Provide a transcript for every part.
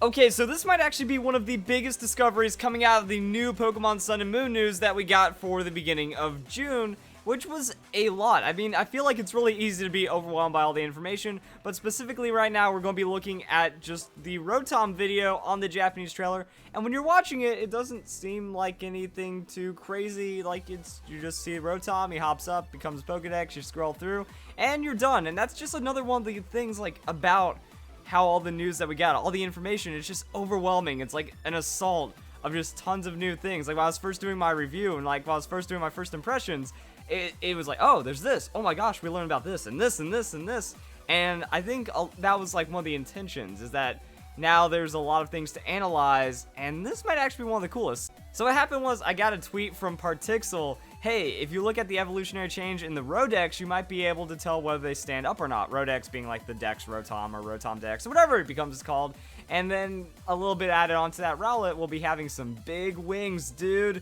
Okay, so this might actually be one of the biggest discoveries coming out of the new Pokemon Sun and Moon news that we got for the beginning of June, which was a lot. I mean, I feel like it's really easy to be overwhelmed by all the information, but specifically right now, we're going to be looking at just the Rotom video on the Japanese trailer, and when you're watching it, it doesn't seem like anything too crazy. Like, you just see Rotom, he hops up, becomes Pokedex, you scroll through, and you're done. And that's just another one of the things, like, about how all the news that we got, all the information, it's just overwhelming. It's like an assault of just tons of new things. Like, when I was first doing my review, and like when I was first doing my first impressions, it was like, oh, there's this, oh my gosh, we learned about this and this and this and this. And I think that was like one of the intentions, is that now there's a lot of things to analyze, and this might actually be one of the coolest. So what happened was, I got a tweet from Partixel. Hey, if you look at the evolutionary change in the Rodex, you might be able to tell whether they stand up or not. Rodex being like the Dex Rotom or Rotom Dex, or whatever it becomes called. And then a little bit added onto that, Rowlet will be having some big wings, dude.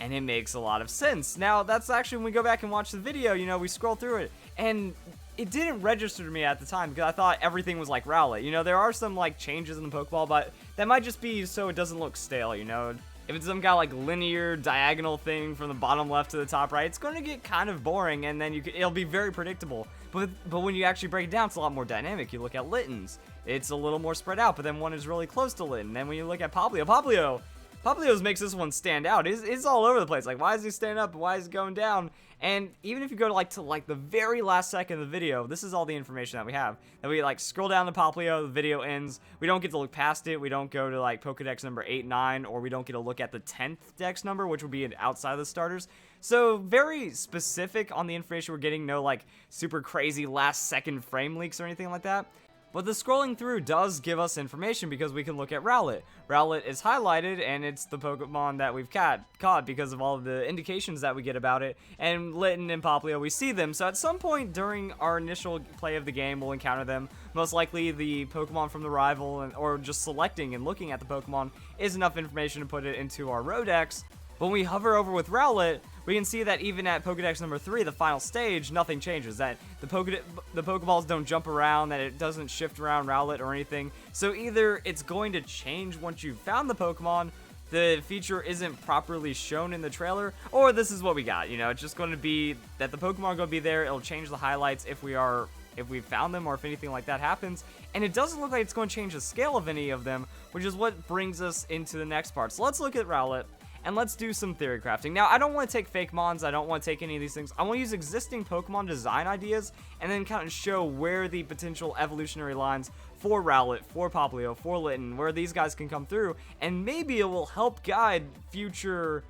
And it makes a lot of sense. Now, that's actually, when we go back and watch the video, you know, we scroll through it, and it didn't register to me at the time, because I thought everything was like Rowlet. You know, there are some, like, changes in the Pokeball, but that might just be so it doesn't look stale, you know? If it's some kind of, like, linear, diagonal thing from the bottom left to the top right, it's going to get kind of boring, and then it'll be very predictable. But when you actually break it down, it's a lot more dynamic. You look at Litten's, it's a little more spread out, but then one is really close to Litten. Then when you look at Poplio's makes this one stand out. It's all over the place. Like, why is he standing up? Why is he going down? And even if you go to the very last second of the video, this is all the information that we have. That we, like, scroll down to Poplio, the video ends. We don't get to look past it. We don't go to, like, Pokedex number 8, 9, or we don't get to look at the 10th Dex number, which would be outside of the starters. So, very specific on the information we're getting. No, like, super crazy last second frame leaks or anything like that. But the scrolling through does give us information, because we can look at Rowlet. Rowlet is highlighted, and it's the Pokemon that we've caught because of all of the indications that we get about it. And Litten and Poplio, we see them. So at some point during our initial play of the game, we'll encounter them. Most likely the Pokemon from the rival, or just selecting and looking at the Pokemon is enough information to put it into our Rodex. When we hover over with Rowlet, we can see that even at Pokedex number 3, the final stage, nothing changes. That the Pokeballs don't jump around, that it doesn't shift around Rowlet or anything. So either it's going to change once you've found the Pokemon, the feature isn't properly shown in the trailer, or this is what we got. You know, it's just going to be that the Pokemon are going to be there. It'll change the highlights if we've found them, or if anything like that happens. And it doesn't look like it's going to change the scale of any of them, which is what brings us into the next part. So let's look at Rowlet, and let's do some theory crafting. Now, I don't want to take fake mons, I don't want to take any of these things. I want to use existing Pokemon design ideas, and then kind of show where the potential evolutionary lines for Rowlet, for Poplio, for Litten, where these guys can come through, and maybe it will help guide future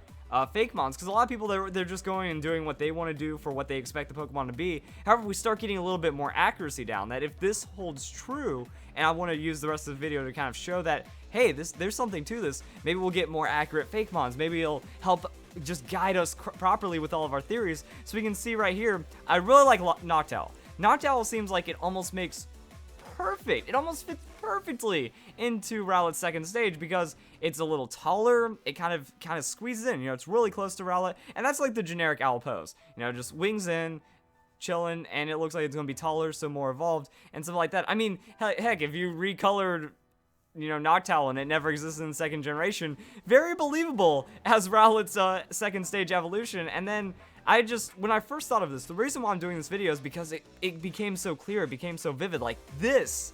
fake mons, because a lot of people, they're just going and doing what they want to do for what they expect the Pokemon to be. However, we start getting a little bit more accuracy down, that if this holds true, and I want to use the rest of the video to kind of show that, hey, there's something to this, maybe we'll get more accurate fake mons, maybe it'll help just guide us properly with all of our theories. So we can see right here, I really like Noctowl. Noctowl seems like it almost makes perfect, it almost fits perfectly into Rowlet's second stage, because it's a little taller, it kind of squeezes in, you know, it's really close to Rowlet, and that's like the generic owl pose, you know, just wings in, chilling, and it looks like it's going to be taller, so more evolved, and stuff like that. I mean, heck, if you recolored, you know, Noctowl and it never existed in second generation, very believable as Rowlet's second stage evolution. And then when I first thought of this, the reason why I'm doing this video is because it became so clear, it became so vivid. Like, this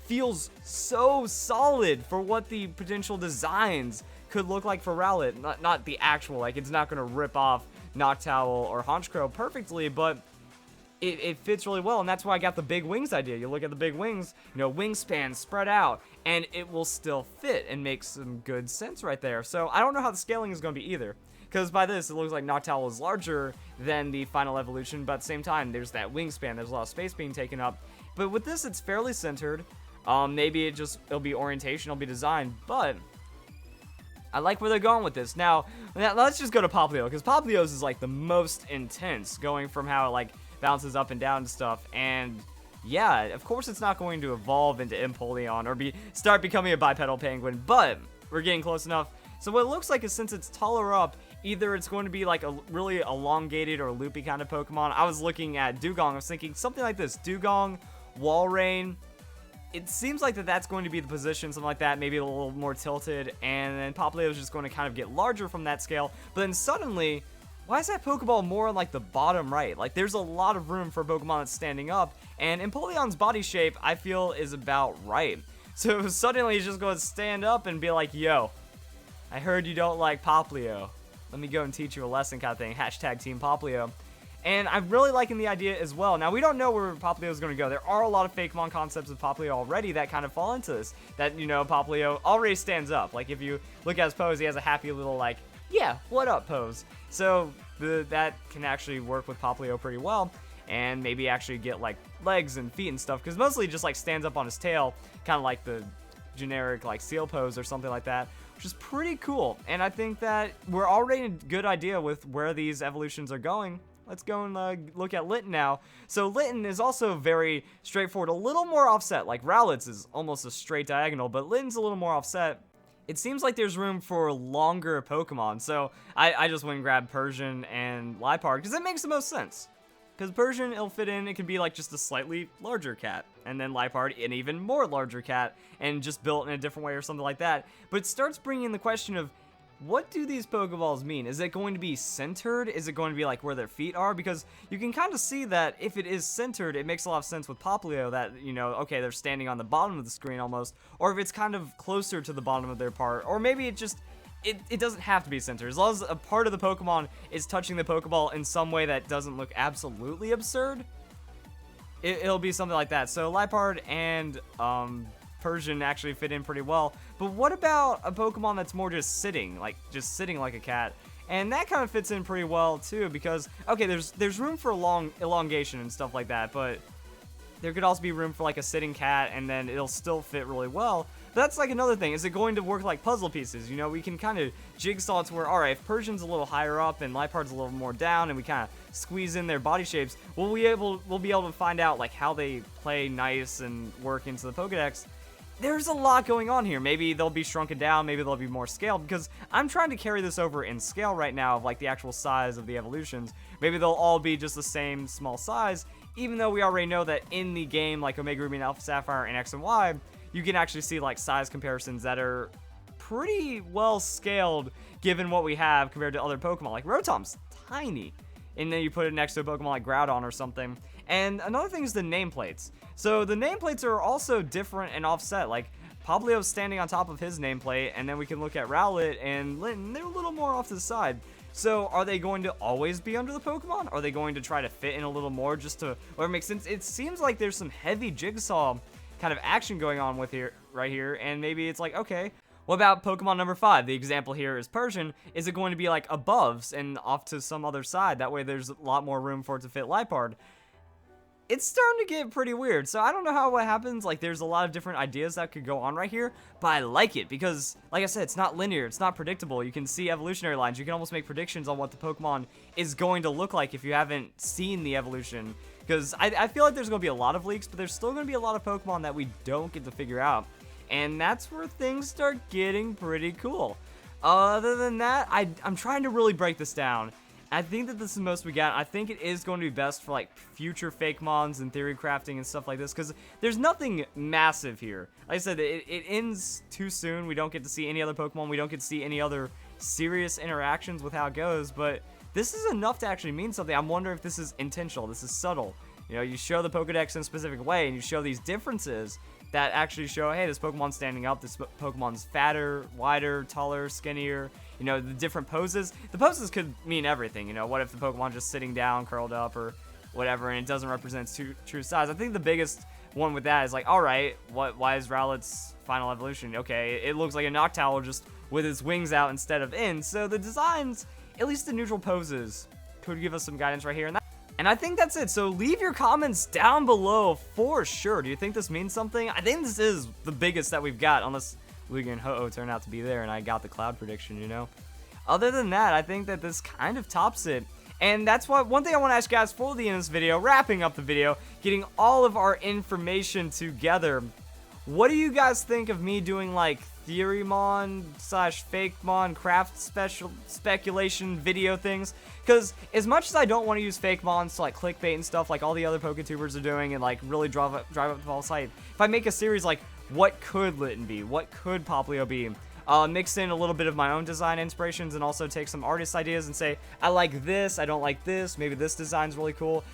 feels so solid for what the potential designs could look like for Rowlet. Not the actual, like, it's not going to rip off Noctowl or Honchkrow perfectly, but it fits really well, and that's why I got the big wings idea. You look at the big wings, you know, wingspan spread out, and it will still fit and make some good sense right there. So I don't know how the scaling is going to be either, because by this, it looks like Noctowl is larger than the final evolution, but at the same time, there's that wingspan, there's a lot of space being taken up. But with this, it's fairly centered. Maybe it'll be orientation, it'll be design, but I like where they're going with this. Now let's just go to Poplio, because Poplio's is like the most intense, going from how it like bounces up and down and stuff. And yeah, of course it's not going to evolve into Empoleon or start becoming a bipedal penguin, but we're getting close enough. So what it looks like is, since it's taller up, either it's going to be like a really elongated or loopy kind of Pokemon. I was looking at Dugong, I was thinking something like this: Dugong, Walrein, it seems like that's going to be the position, something like that, maybe a little more tilted, and then Popplio is just going to kind of get larger from that scale. But then suddenly, why is that Pokeball more on like the bottom right? Like there's a lot of room for a Pokemon that's standing up, and Empoleon's body shape I feel is about right. So suddenly he's just going to stand up and be like, yo, I heard you don't like Popplio. Let me go and teach you a lesson kind of thing. Hashtag Team Popplio. And I'm really liking the idea as well. Now, we don't know where Popplio is going to go. There are a lot of Fakemon concepts of Popplio already that kind of fall into this. That, you know, Popplio already stands up. Like, if you look at his pose, he has a happy little, like, yeah, what up pose. So, that can actually work with Popplio pretty well. And maybe actually get, like, legs and feet and stuff. Because mostly just, like, stands up on his tail. Kind of like the generic, like, seal pose or something like that. Which is pretty cool. And I think that we're already in a good idea with where these evolutions are going. Let's go and look at Litten now. So Litten is also very straightforward, a little more offset. Like Rowlet's is almost a straight diagonal, but Litten's a little more offset. It seems like there's room for longer Pokemon, so I just went and grabbed Persian and Liepard, because it makes the most sense. Because Persian, it'll fit in, it can be like just a slightly larger cat, and then Liepard, an even more larger cat, and just built in a different way or something like that. But it starts bringing in the question of, what do these Pokeballs mean? Is it going to be centered? Is it going to be like where their feet are? Because you can kind of see that if it is centered, it makes a lot of sense with Popplio that, you know, okay, they're standing on the bottom of the screen almost. Or if it's kind of closer to the bottom of their part. Or maybe it just, it doesn't have to be centered. As long as a part of the Pokemon is touching the Pokeball in some way that doesn't look absolutely absurd, it'll be something like that. So Liepard and Persian actually fit in pretty well. But what about a Pokemon that's more just sitting like a cat? And that kind of fits in pretty well too, because okay, there's room for long elongation and stuff like that, but there could also be room for like a sitting cat, and then it'll still fit really well. But that's like another thing. Is it going to work like puzzle pieces? You know, we can kind of jigsaw to where, all right, if Persian's a little higher up and Liepard's a little more down, and we kind of squeeze in their body shapes, we'll be able to find out like how they play nice and work into the Pokedex. There's a lot going on here. Maybe they'll be shrunken down, maybe they'll be more scaled, because I'm trying to carry this over in scale right now of like the actual size of the evolutions. Maybe they'll all be just the same small size, even though we already know that in the game, like Omega Ruby and Alpha Sapphire and X and Y, you can actually see like size comparisons that are pretty well scaled given what we have compared to other Pokemon. Like Rotom's tiny, and then you put it next to a Pokemon like Groudon or something. And another thing is the nameplates. So the nameplates are also different and offset. Like Popplio's standing on top of his nameplate, and then we can look at Rowlet and Litten. They're a little more off to the side. So are they going to always be under the Pokemon? Are they going to try to fit in a little more just to where it makes sense? It seems like there's some heavy jigsaw kind of action going on with right here, and maybe it's like, okay, what about Pokemon number 5? The example here is Persian. Is it going to be like aboves and off to some other side? That way there's a lot more room for it to fit Liepard. It's starting to get pretty weird, so I don't know how what happens. Like, there's a lot of different ideas that could go on right here, but I like it because, like I said, it's not linear, it's not predictable. You can see evolutionary lines. You can almost make predictions on what the Pokemon is going to look like if you haven't seen the evolution, because I feel like there's going to be a lot of leaks, but there's still going to be a lot of Pokemon that we don't get to figure out, and that's where things start getting pretty cool. Other than that, I'm trying to really break this down. I think that this is the most we got. I think it is going to be best for like future Fakemons and theory crafting and stuff like this, because there's nothing massive here. Like I said, it ends too soon. We don't get to see any other Pokemon. We don't get to see any other serious interactions with how it goes, but this is enough to actually mean something. I'm wondering if this is intentional. This is subtle. You know, you show the Pokedex in a specific way, and you show these differences that actually show, hey, this Pokemon's standing up, this Pokemon's fatter, wider, taller, skinnier, you know, the different poses. The poses could mean everything, you know, what if the Pokemon's just sitting down, curled up, or whatever, and it doesn't represent its true size. I think the biggest one with that is like, alright, why is Rowlet's final evolution? Okay, it looks like a Noctowl just with its wings out instead of in, so the designs, at least the neutral poses, could give us some guidance right here. And I think that's it. So leave your comments down below for sure. Do you think this means something? I think this is the biggest that we've got, unless Lugia and Ho-Oh turn out to be there and I got the cloud prediction, you know? Other than that, I think that this kind of tops it. And that's what one thing I want to ask you guys for the end of this video, wrapping up the video, getting all of our information together. What do you guys think of me doing like Theorymon slash Fakemon craft speculation video things? Because as much as I don't want to use Fakemons to like clickbait and stuff like all the other PokeTubers are doing and like really drive up the false hype, if I make a series like what could Litten be, what could Poplio be, mix in a little bit of my own design inspirations and also take some artist ideas and say, I like this, I don't like this, maybe this design's really cool,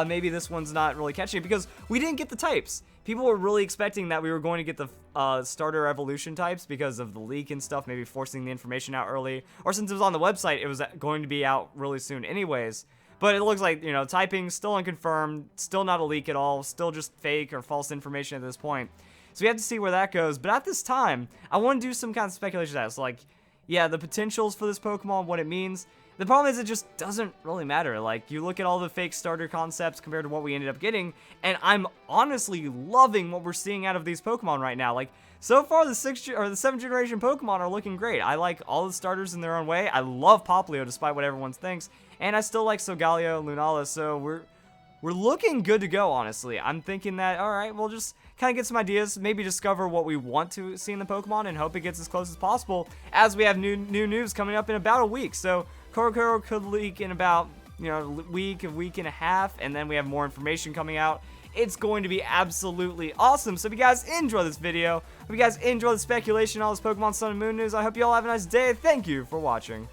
maybe this one's not really catchy, because we didn't get the types. People were really expecting that we were going to get the starter evolution types because of the leak and stuff, maybe forcing the information out early, or since it was on the website, it was going to be out really soon anyways. But it looks like, you know, typing still unconfirmed, still not a leak at all, still just fake or false information at this point. So we have to see where that goes. But at this time, I want to do some kind of speculation as like, yeah, the potentials for this Pokemon, what it means. The problem is it just doesn't really matter. Like, you look at all the fake starter concepts compared to what we ended up getting, and I'm honestly loving what we're seeing out of these Pokemon right now. Like, so far the 7th generation Pokemon are looking great. I like all the starters in their own way. I love Poplio despite what everyone thinks, and I still like Solgaleo, Lunala, so we're looking good to go, honestly. I'm thinking that, alright, we'll just kind of get some ideas, maybe discover what we want to see in the Pokemon, and hope it gets as close as possible, as we have new news coming up in about a week. So, Korokoro could leak in about, you know, a week and a half, and then we have more information coming out. It's going to be absolutely awesome. So if you guys enjoy this video, if you guys enjoy the speculation, all this Pokemon Sun and Moon news, I hope you all have a nice day. Thank you for watching.